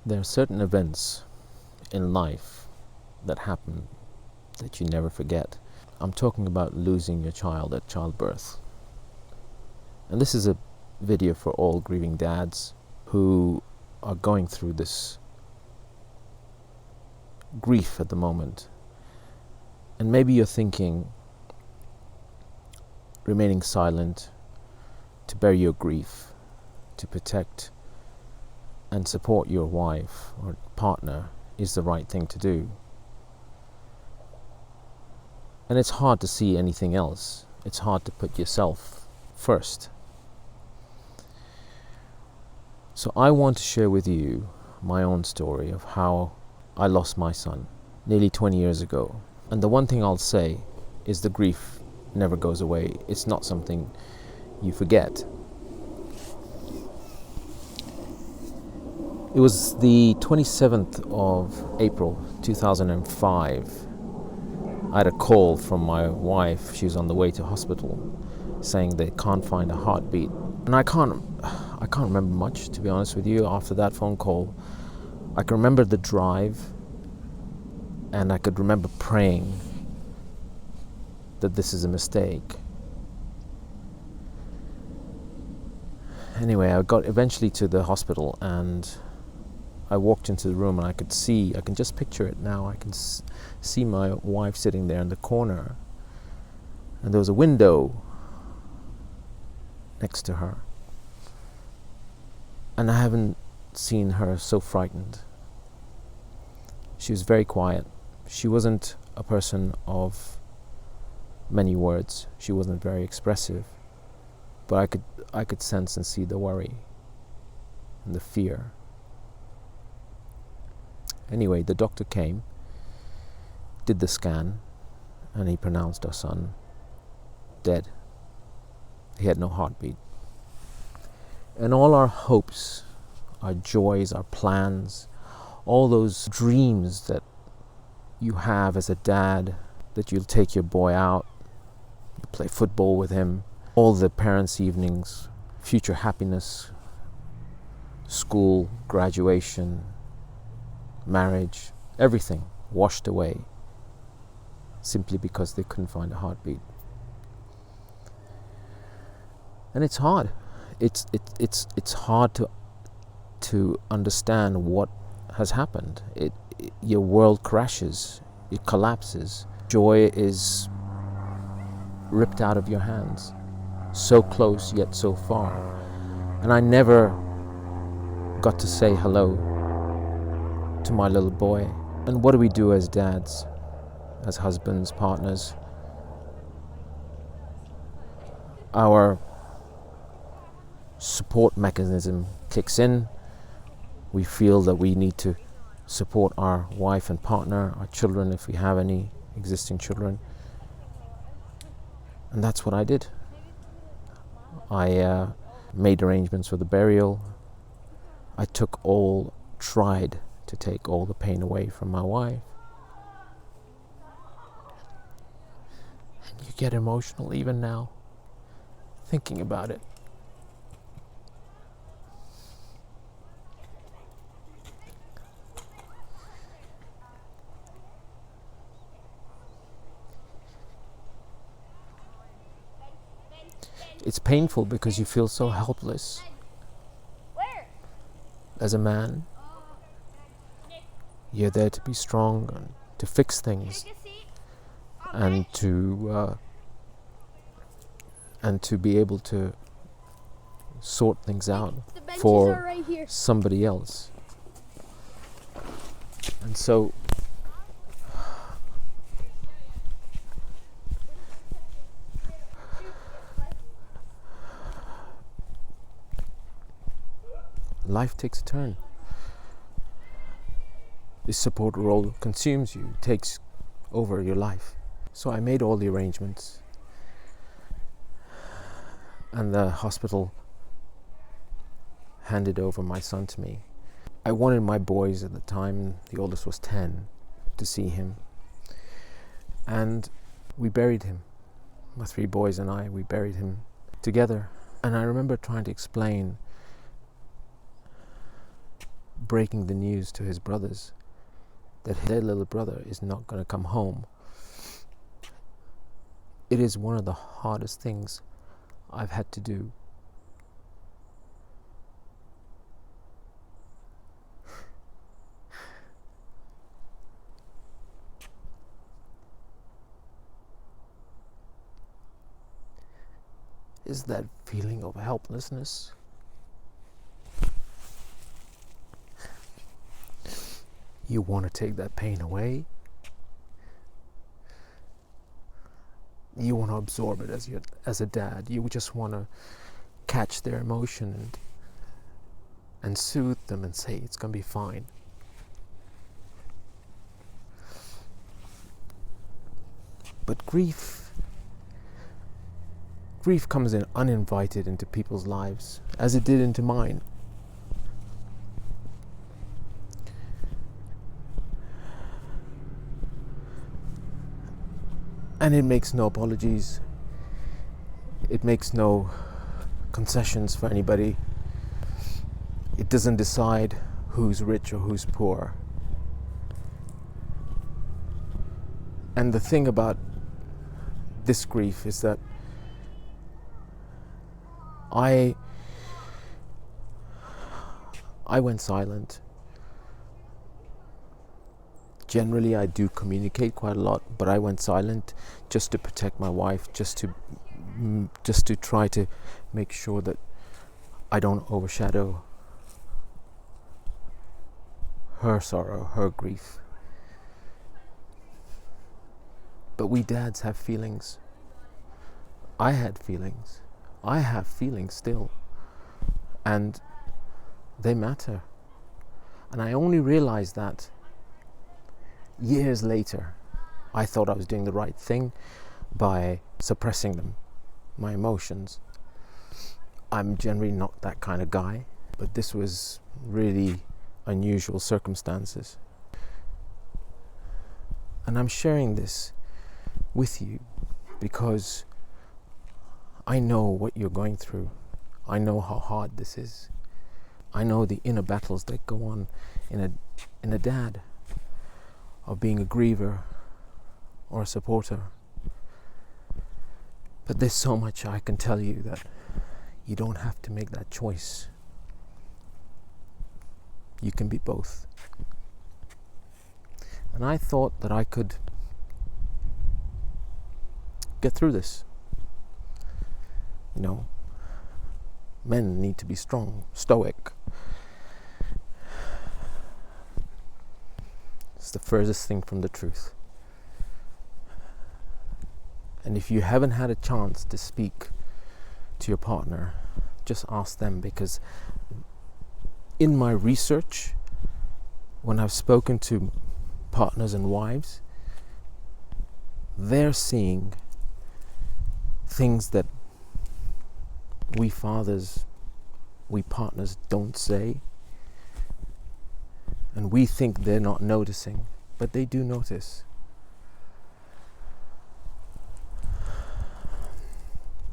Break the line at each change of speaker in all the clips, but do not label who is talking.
There are certain events in life that happen that you never forget. I'm talking about losing your child at childbirth. And this is a video for all grieving dads who are going through this grief at the moment. And maybe you're thinking remaining silent to bury your grief, to protect and support your wife or partner is the right thing to do. And it's hard to see anything else. It's hard to put yourself first. So I want to share with you my own story of how I lost my son nearly 20 years ago. And the one thing I'll say is the grief never goes away. It's not something you forget. It was the 27th of April 2005. I had a call from my wife. She was on the way to hospital saying they can't find a heartbeat. And I can't remember much, to be honest with you, after that phone call. I can remember the drive, and I could remember praying that this is a mistake. Anyway, I got eventually to the hospital, and I walked into the room, and I can just picture it now. I can see my wife sitting there in the corner, and there was a window next to her. And I haven't seen her so frightened. She was very quiet. She wasn't a person of many words. She wasn't very expressive. But I could sense and see the worry and the fear. Anyway, the doctor came, did the scan, and he pronounced our son dead. He had no heartbeat. And all our hopes, our joys, our plans, all those dreams that you have as a dad, that you'll take your boy out, you play football with him, all the parents' evenings, future happiness, school, graduation, marriage, everything washed away simply because they couldn't find a heartbeat. And it's hard. It's hard to understand what has happened. Your world crashes, it collapses. Joy is ripped out of your hands. So close yet so far. And I never got to say hello to my little boy. And what do we do as dads, as husbands, partners? Our support mechanism kicks in. We feel that we need to support our wife and partner, our children if we have any existing children. And that's what I did. I made arrangements for the burial. I tried to take all the pain away from my wife. And you get emotional even now, thinking about it. It's painful because you feel so helpless. As a man, you're there to be strong and to fix things and to be able to sort things out for somebody else. And so life takes a turn. This support role consumes you, takes over your life. So I made all the arrangements, and the hospital handed over my son to me. I wanted my boys at the time, the oldest was 10, to see him. And we buried him. My 3 boys and I, we buried him together. And I remember trying to explain breaking the news to his brothers that their little brother is not going to come home. It is one of the hardest things I've had to do. Is that feeling of helplessness. You want to take that pain away. You want to absorb it as a dad. You just want to catch their emotion and soothe them and say it's going to be fine. But grief comes in uninvited into people's lives, as it did into mine. And it makes no apologies. It makes no concessions for anybody. It doesn't decide who's rich or who's poor. And the thing about this grief is that I went silent. Generally, I do communicate quite a lot, but I went silent just to protect my wife, just to try to make sure that I don't overshadow her sorrow, her grief. But we dads have feelings. I had feelings. I have feelings still. And they matter. And I only realized that years later. I thought I was doing the right thing by suppressing them, my emotions. I'm generally not that kind of guy, but this was really unusual circumstances. And I'm sharing this with you because I know what you're going through. I know how hard this is. I know the inner battles that go on in a dad, of being a griever or a supporter. But there's so much I can tell you that you don't have to make that choice. You can be both. And I thought that I could get through this. You know, men need to be strong, stoic. It's the furthest thing from the truth. And if you haven't had a chance to speak to your partner, just ask them, because in my research, when I've spoken to partners and wives, they're seeing things that we fathers, we partners don't say, and we think they're not noticing, but they do notice.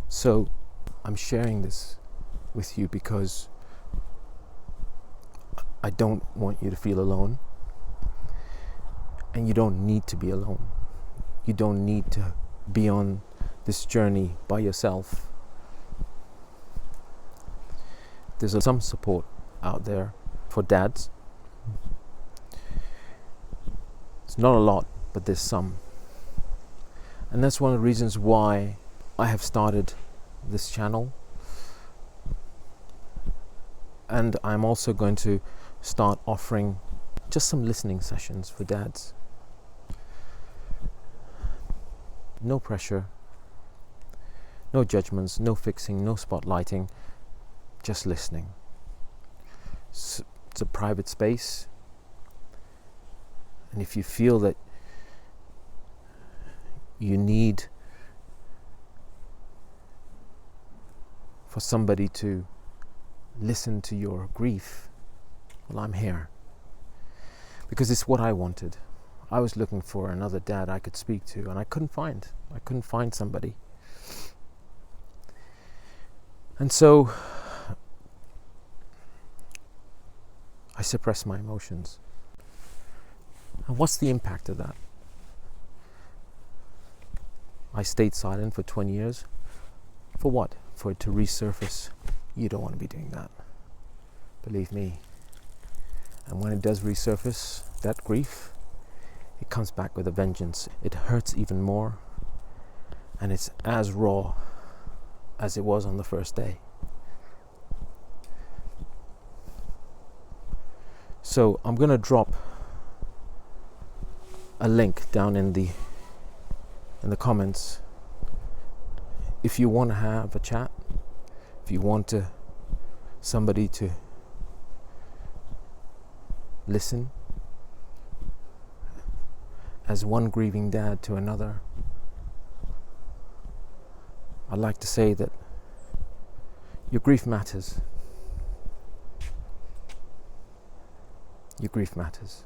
So I'm sharing this with you because I don't want you to feel alone, and you don't need to be alone. You don't need to be on this journey by yourself. There's some support out there for dads. It's not a lot, but there's some. And that's one of the reasons why I have started this channel. And I'm also going to start offering just some listening sessions for dads. No pressure, no judgments, no fixing, no spotlighting, just listening. It's a private space. And if you feel that you need for somebody to listen to your grief, well, I'm here. Because it's what I wanted. I was looking for another dad I could speak to, and I couldn't find somebody. And so I suppress my emotions. And what's the impact of that? I stayed silent for 20 years. For what? For it to resurface. You don't want to be doing that. Believe me. And when it does resurface, that grief, it comes back with a vengeance. It hurts even more. And it's as raw as it was on the first day. So I'm going to drop a link down in the comments. If you want to have a chat, if you want somebody to listen as one grieving dad to another, I'd like to say that your grief matters. Your grief matters.